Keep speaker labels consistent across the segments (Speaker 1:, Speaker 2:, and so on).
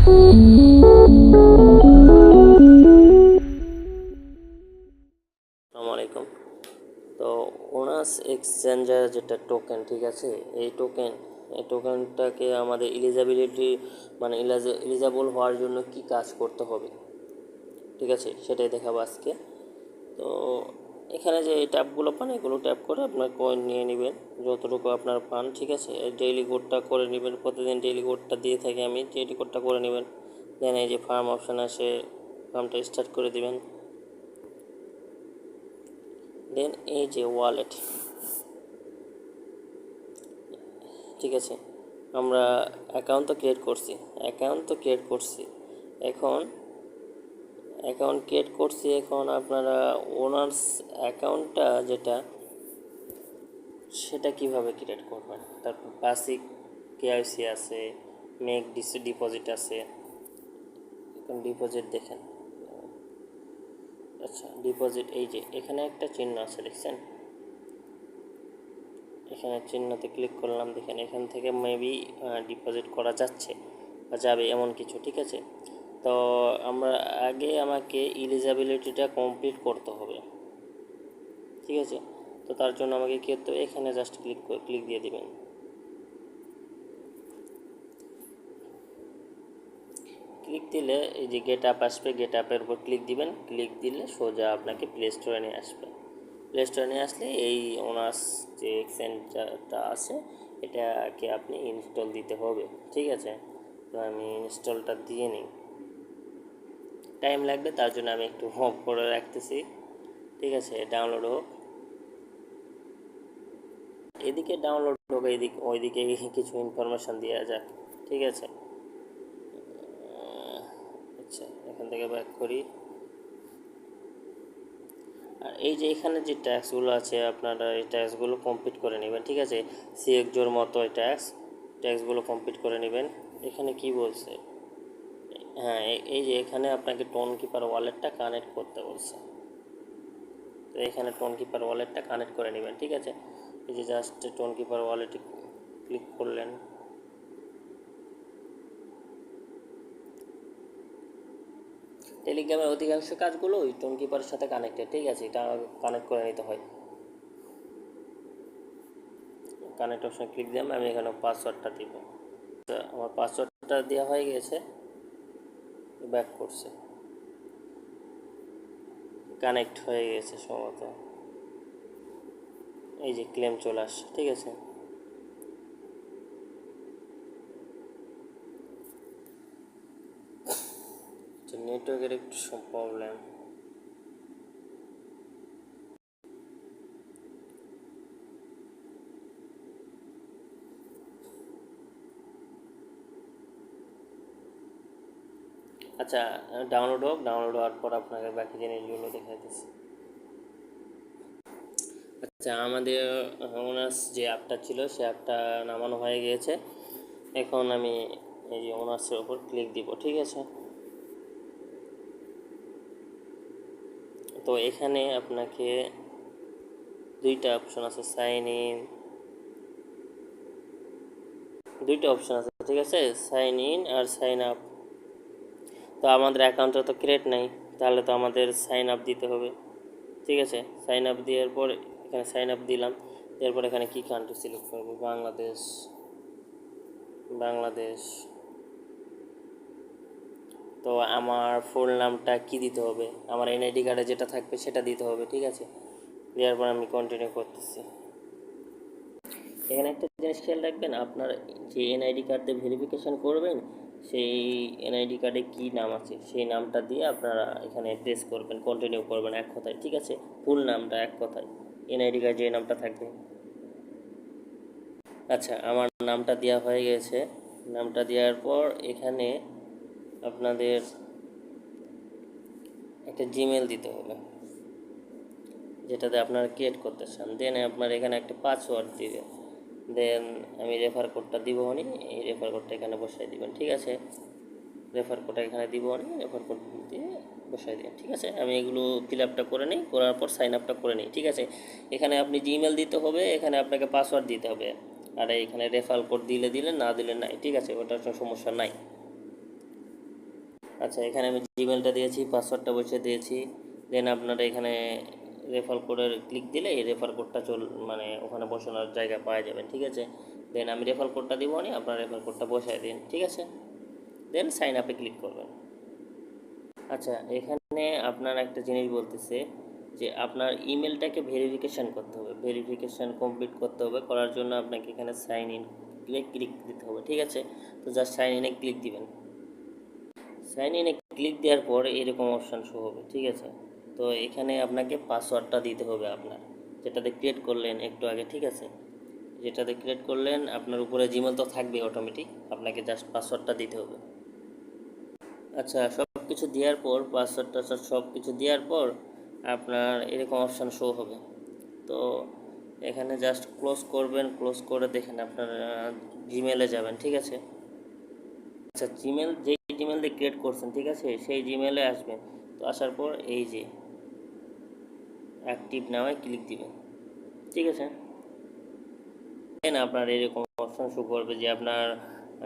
Speaker 1: আসসালামাইকুম। তো onus exchanger যেটা টোকেন, ঠিক আছে, এই টোকেনটাকে আমাদের এলিজিবিলিটি মানে এলিজিবল হওয়ার জন্য কি কাজ করতে হবে, ঠিক আছে, সেটাই দেখাবো আজকে। তো এখানে যে এই ট্যাপগুলো পান, এগুলো ট্যাপ করে আপনার কয়েন নিয়ে নেবেন যতটুকু আপনার পান, ঠিক আছে। ডেইলি কোডটা করে নেবেন, প্রতিদিন ডেইলি কোডটা দিয়ে থাকি আমি, ডেইলি কোডটা করে নেবেন। দেন এই যে ফার্ম অপশান আসে, ফার্মটা স্টার্ট করে দিবেন। দেন এই যে ওয়ালেট, ঠিক আছে, আমরা অ্যাকাউন্ট তো ক্রিয়েট করছি। এখন এখন আপনারা ওনার্স অ্যাকাউন্টটা যেটা, সেটা কিভাবে ক্রিয়েট করবেন। তারপর বেসিক কেওয়াইসি আছে, মেক ডিপোজিট আছে। এখন ডিপোজিট দেখেন, আচ্ছা ডিপোজিট, এই যে এখানে একটা চিহ্ন আছে দেখছেন, এখানে চিহ্নতে ক্লিক করলাম, দেখেন এখান থেকে মেবি ডিপোজিট করা যাচ্ছে বা যাবে এমন কিছু, ঠিক আছে। তো আমাকে এলিজিবিলিটিটা কমপ্লিট করতে হবে, ঠিক আছে। তো তার জন্য আমাকে কী করতে হবে, এখানে জাস্ট ক্লিক দিয়ে দিবেন। ক্লিক দিলে এই যে গেট আপ আসবে, গেট আপের উপর ক্লিক দিবেন। ক্লিক দিলে সোজা আপনাকে প্লে স্টোরে নিয়ে আসবে। প্লে স্টোরে নিয়ে আসলে এই ওনার্স যে এক্সচেঞ্জটা আছে এটাকে আপনি ইনস্টল দিতে হবে, ঠিক আছে। তো আমি ইনস্টলটা দিয়ে নিই, টাইম লাগবে, তার জন্য আমি একটু হোপ করে রাখতেছি, ঠিক আছে। ডাউনলোড হোক, এদিকে ডাউনলোড হোক, ওইদিকে কিছু ইনফরমেশান দেওয়া যাক, ঠিক আছে। আচ্ছা এখান থেকে ব্যাক করি। আর এই যে এখানে যে ট্যাক্সগুলো আছে আপনারা এই ট্যাক্সগুলো কমপ্লিট করে নেবেন, ঠিক আছে। সিএক্সজোর মতো এই ট্যাক্সগুলো কমপ্লিট করে নেবেন। এখানে কি বলছে, হ্যাঁ এই যে এখানে আপনাকে টোন কিপার ওয়ালেটটা কানেক্ট করতে বলছে। তো এখানে টোন কিপার ওয়ালেটটা কানেক্ট করে নেবেন, ঠিক আছে। এই যে জাস্ট টোন কিপার ওয়ালেটে ক্লিক করলেন, টেলিগ্রামের অধিকাংশ কাজগুলো ওই টোন কিপারের সাথে কানেক্টেড, ঠিক আছে, এটা কানেক্ট করে নিতে হয়। কানেক্ট অপশানে ক্লিক দিলাম, আমি এখানে পাসওয়ার্ডটা দিব। আমার পাসওয়ার্ডটা দেওয়া হয়ে গেছে, ব্যাক করছে, কানেক্ট হয়ে গেছে সম্ভবত। এই যে ক্লেম চলে আসছে, ঠিক আছে। নেটওয়ার্কের একটু প্রবলেম। আচ্ছা ডাউনলোড হওয়ার পর আপনাকে বাকি জিনিসগুলো দেখাইতেছি। আচ্ছা আমাদের ওনার্স যে অ্যাপটা ছিল সে অ্যাপটা নামানো হয়ে গিয়েছে। এখন আমি এই যে ওনার্সের ওপর ক্লিক দিব, ঠিক আছে। তো এখানে আপনাকে দুইটা অপশন আছে, দুইটা অপশন আছে, ঠিক আছে, সাইন ইন আর সাইন আপ। তো আমাদের অ্যাকাউন্টটা তো ক্রিয়েট নাই, তাহলে তো আমাদের সাইন আপ দিতে হবে, ঠিক আছে। সাইন আপ দেওয়ার পর এখানে সাইন আপ দিলাম, এরপর এখানে কী কান্ট্রি সিলেক্ট করবো, বাংলাদেশ। তো আমার ফুল নামটা কি দিতে হবে, আমার এনআইডি কার্ডে যেটা থাকবে সেটা দিতে হবে, ঠিক আছে। দেওয়ার পর আমি কন্টিনিউ করতেছি। এখানে একটা জিনিস খেয়াল রাখবেন, আপনার যে এনআইডি কার্ড দিয়ে ভেরিফিকেশান করবেন সেই এনআইডি কার্ডে কী নাম আছে সেই নামটা দিয়ে আপনারা এখানে প্রেস করবেন, কন্টিনিউ করবেন এক কথায়, ঠিক আছে। ফুল নামটা এক কথায়, এনআইডি কার্ড যে নামটা থাকবে। আচ্ছা আমার নামটা দেওয়া হয়ে গেছে, নামটা দেওয়ার পর এখানে আপনাদের একটা জিমেল দিতে হবে যেটাতে আপনারা ক্রিয়েট করতে চান। দেন আপনার এখানে একটা পাসওয়ার্ড দিবেন। দেন আমি রেফার কোডটা দিব, এই রেফার কোডটা এখানে বসাই দিবেন, ঠিক আছে। রেফার কোডটা এখানে দিব, রেফার কোড দিয়ে বসাই দিবেন, ঠিক আছে। আমি এগুলো ফিল আপটা করে নিই, করার পর সাইন আপটা করে নিই, ঠিক আছে। এখানে আপনি জিমেল দিতে হবে, এখানে আপনাকে পাসওয়ার্ড দিতে হবে, আর এখানে রেফার কোড দিলে না দিলে নাই, ঠিক আছে, ওটার কোনো সমস্যা নাই। আচ্ছা, এখানে আমি জিমেলটা দিয়েছি, পাসওয়ার্ডটা বসিয়ে দিয়েছি। দেন আপনারা এখানে রেফার কোডের ক্লিক দিলে এই রেফার কোডটা মানে ওখানে বসানোর জায়গা পাওয়া যাবেন, ঠিক আছে। দেন আমি রেফার কোডটা দিব না, আপনার রেফার কোডটা বসায় দিন, ঠিক আছে। দেন সাইন আপে ক্লিক করবেন। আচ্ছা, এখানে আপনার একটা জিনিস বলতেছে যে আপনার ইমেলটাকে ভেরিফিকেশান করতে হবে, ভেরিফিকেশান কমপ্লিট করতে হবে। করার জন্য আপনাকে এখানে সাইন ইন ক্লিক দিতে হবে, ঠিক আছে। তো জাস্ট সাইন ইনে ক্লিক দিবেন। সাইন ইনে ক্লিক দেওয়ার পর এরকম অপশান শো হবে, ঠিক আছে। তো এখানে আপনাকে পাসওয়ার্ডটা দিতে হবে আপনার, যেটাতে ক্রিয়েট করলেন একটু আগে, ঠিক আছে। যেটাতে ক্রিয়েট করলেন আপনার উপরে জিমেল তো থাকবে অটোমেটিক, আপনাকে জাস্ট পাসওয়ার্ডটা দিতে হবে। আচ্ছা, সব কিছু দেওয়ার পর পাসওয়ার্ড টাসওয়ার্ড সব কিছু দেওয়ার পর আপনার এরকম অপশান শো হবে। তো এখানে জাস্ট ক্লোজ করবেন, ক্লোজ করে দেখেন আপনার জিমেলে যাবেন, ঠিক আছে। আচ্ছা, যেই জিমেল দিয়ে ক্রিয়েট করছেন, ঠিক আছে, সেই জিমেলে আসবেন। তো আসার পর এই যে অ্যাক্টিভ নামে ক্লিক দিবেন, ঠিক আছে। দেন আপনার এরকম অপশান শো করবে যে আপনার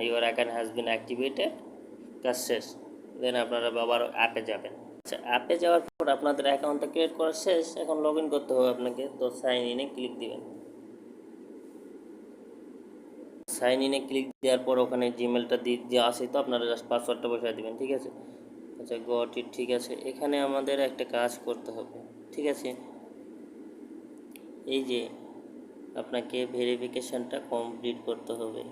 Speaker 1: your account has been activated, কাজ শেষ। দেন আপনারা আবার অ্যাপে যাবেন। আচ্ছা, অ্যাপে যাওয়ার পর আপনাদের অ্যাকাউন্টটা ক্রিয়েট করা শেষ, এখন লগ ইন করতে হবে আপনাকে। তো সাইন ইনে ক্লিক দিবেন। সাইন ইনে ক্লিক দেওয়ার পর ওখানে জিমেলটা দিয়ে আসে, তো আপনারা জাস্ট পাসওয়ার্ডটা বসায় দেবেন, ঠিক আছে। আচ্ছা, গট ইট, ঠিক আছে। এখানে আমাদের একটা কাজ করতে হবে, ঠিক আছে। এই যে আপনাকে ভেরিফিকেশানটা কমপ্লিট করতে হবে,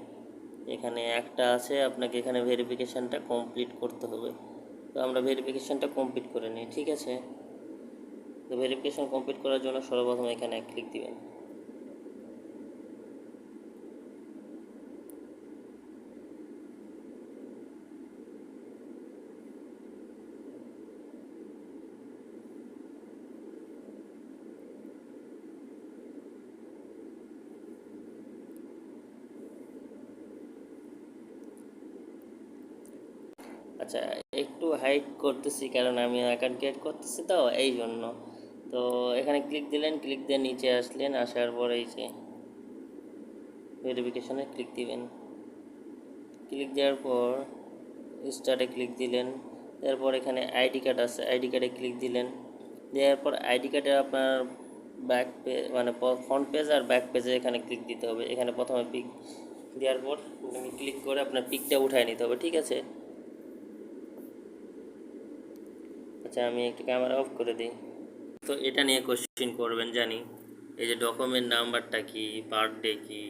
Speaker 1: এখানে একটা আছে, আপনাকে এখানে ভেরিফিকেশানটা কমপ্লিট করতে হবে। তো আমরা ভেরিফিকেশানটা কমপ্লিট করে নিই, ঠিক আছে। তো ভেরিফিকেশান কমপ্লিট করার জন্য সর্বপ্রথম এখানে ক্লিক দিবেন। আচ্ছা, একটু হাইড করতেছি কারণ আমি অ্যাকাউন্ট ক্রিয়েট করতেছি তো এই জন্য। তো এখানে ক্লিক দিলেন, ক্লিক দিয়ে নিচে আসলেন, আসার পর এই যে ভেরিফিকেশানে ক্লিক দিবেন। ক্লিক দেওয়ার পর স্টার্টে ক্লিক দিলেন। এরপর এখানে আইডি কার্ড আছে, আইডি কার্ডে ক্লিক দিলেন। দেওয়ার পর আইডি কার্ডে আপনার ব্যাক পেজ মানে ফ্রন্ট পেজ আর ব্যাক পেজে এখানে ক্লিক দিতে হবে। এখানে প্রথমে পিক দেওয়ার পর ক্লিক করে আপনার পিকটা উঠায় নিতে হবে, ঠিক আছে। আচ্ছা, আমি একটু ক্যামেরা অফ করে দিই। তো এটা নিয়ে কোশ্চেন করবেন জানি, এই যে ডকুমেন্ট নাম্বারটা কি, বার্থডে কি।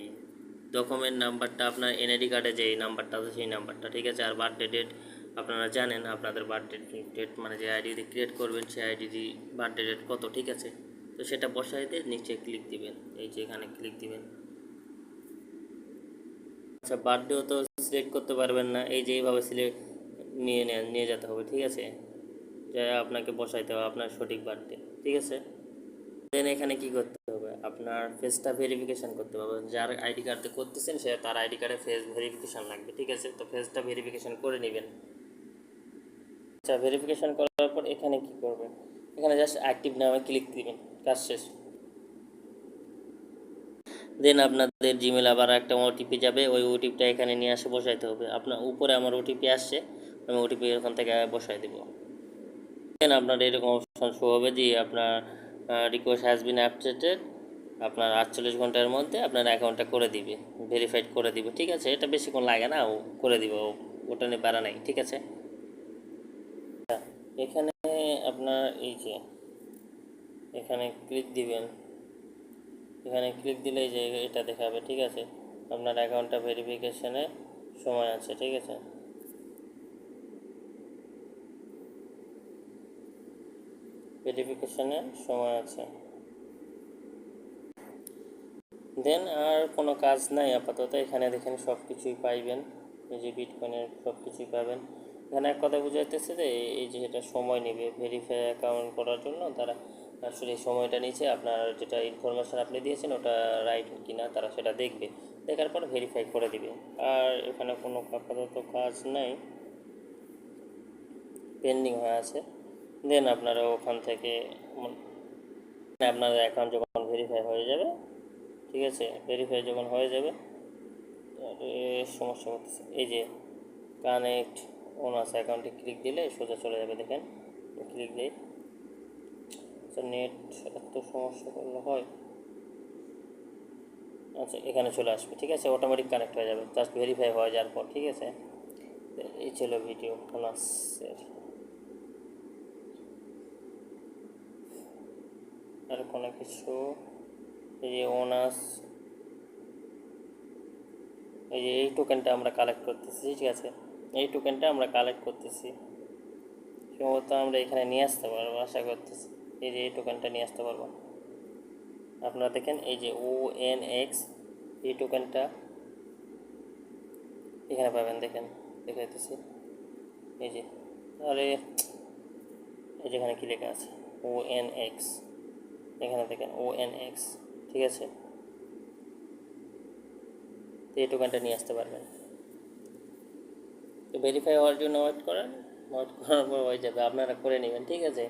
Speaker 1: ডকুমেন্ট নাম্বারটা আপনার এনআইডি কার্ডে যে নাম্বারটা আছে সেই নাম্বারটা, ঠিক আছে। আর বার্থডে ডেট আপনারা জানেন আপনাদের বার্থডে ডেট মানে যে আইডি দিয়ে ক্রিয়েট করবেন সেই আইডি বার্থডে ডেট কত, ঠিক আছে। তো সেটা বসাই দিয়ে নিচে ক্লিক দিবেন, এই যে এখানে ক্লিক দিবেন। আচ্ছা, বার্থডেও তো সিলেক্ট করতে পারবেন না, এই যে এইভাবে সিলেক্ট নিয়ে যেতে হবে, ঠিক আছে। যা আপনাকে বসাইতে হবে আপনার সঠিক বার্থডে, ঠিক আছে। দেন এখানে কি করতে হবে, আপনার ফেসটা ভেরিফিকেশান করতে হবে। যার আইডি কার্ডে করতেছেন সে তার আইডি কার্ডে ফেস ভেরিফিকেশান লাগবে, ঠিক আছে। তো ফেসটা ভেরিফিকেশান করে নেবেন। আচ্ছা, ভেরিফিকেশান করার পর এখানে কি করবেন, এখানে জাস্ট অ্যাক্টিভ নামে ক্লিক দিবেন, কাজ শেষ। দেন আপনাদের জিমেল আবার একটা ওটিপি যাবে, ওই ওটিপিটা এখানে নিয়ে আসে বসাইতে হবে। আপনার উপরে আমার ওটিপি আসছে, আমি ওটিপি এখান থেকে বসাই দেবো। দেন আপনার এরকম অপশন শো হবে যে আপনার রিকোয়েস্ট হ্যাজ বিন অ্যাকসেপ্টেড, আপনার 48 ঘন্টার মধ্যে আপনার অ্যাকাউন্টটা করে দিবে, ভেরিফাইড করে দিবে, ঠিক আছে। এটা বেশিক্ষণ লাগে না, ও করে দিবে, ওটা নিয়ে প্যারা নাই, ঠিক আছে। এখানে আপনার এই যে এখানে ক্লিক দিবেন, এখানে ক্লিক দিলেই যে এটা দেখাবে, ঠিক আছে। আপনার অ্যাকাউন্টটা ভেরিফিকেশানে সময় আছে, ঠিক আছে। ভেরিফিকেশানে সময় আছে। দেন আর কোনো কাজ নাই আপাতত। এখানে দেখেন সব কিছুই পাইবেন, এই যে বিটকয়েনের সব কিছুই পাবেন। এখানে এক কথা বুঝাইতেছে যে এই যে এটা সময় নেবে ভেরিফাই অ্যাকাউন্ট করার জন্য, তারা আসলে সময়টা নিচে আপনার যেটা ইনফরমেশান আপনি দিয়েছেন ওটা রাইট কিনা তারা সেটা দেখবে, দেখার পর ভেরিফাই করে দিবে। আর এখানে কোনো আপাতত কাজ নাই, পেন্ডিং হয়ে আছে। দেন আপনারা ওখান থেকে আপনার অ্যাকাউন্ট যখন ভেরিফাই হয়ে যাবে, ঠিক আছে, ভেরিফাই যখন হয়ে যাবে, সমস্যা হচ্ছে এই যে কানেক্ট ওনাস অ্যাকাউন্টে ক্লিক দিলে সোজা চলে যাবে। দেখেন ক্লিক দিই, আচ্ছা নেট এত সমস্যা করলে হয়। আচ্ছা এখানে চলে আসবে, ঠিক আছে, অটোমেটিক কানেক্ট হয়ে যাবে জাস্ট ভেরিফাই হয়ে যাওয়ার পর, ঠিক আছে। এই ছিল ভিডিও ওনাসের। আর কোনো কিছু, এই যে ওনাস, এই যে এই টোকেনটা আমরা কালেক্ট করতেছি, ঠিক আছে, এই টোকেনটা আমরা কালেক্ট করতেছি, সম্ভবত আমরা এখানে নিয়ে আসতে পারবো আশা করতেছি। এই যে এই টোকেনটা নিয়ে আসতে পারবো। আপনারা দেখেন এই যে ONX, এই টোকেনটা এখানে পাবেন, দেখেন দেখাইতেছি, এই যে, আরে এই যেখানে কি লেখা আছে ONX, এখানে দেখেন ONX, ঠিক আছে। তো এই টোকেনটা নিয়ে আসতে পারবেন। তো ভেরিফাই হওয়ার জন্য ওয়েট করেন, ওয়েট করার পর হয়ে যাবে, আপনারা করে নেবেন, ঠিক আছে।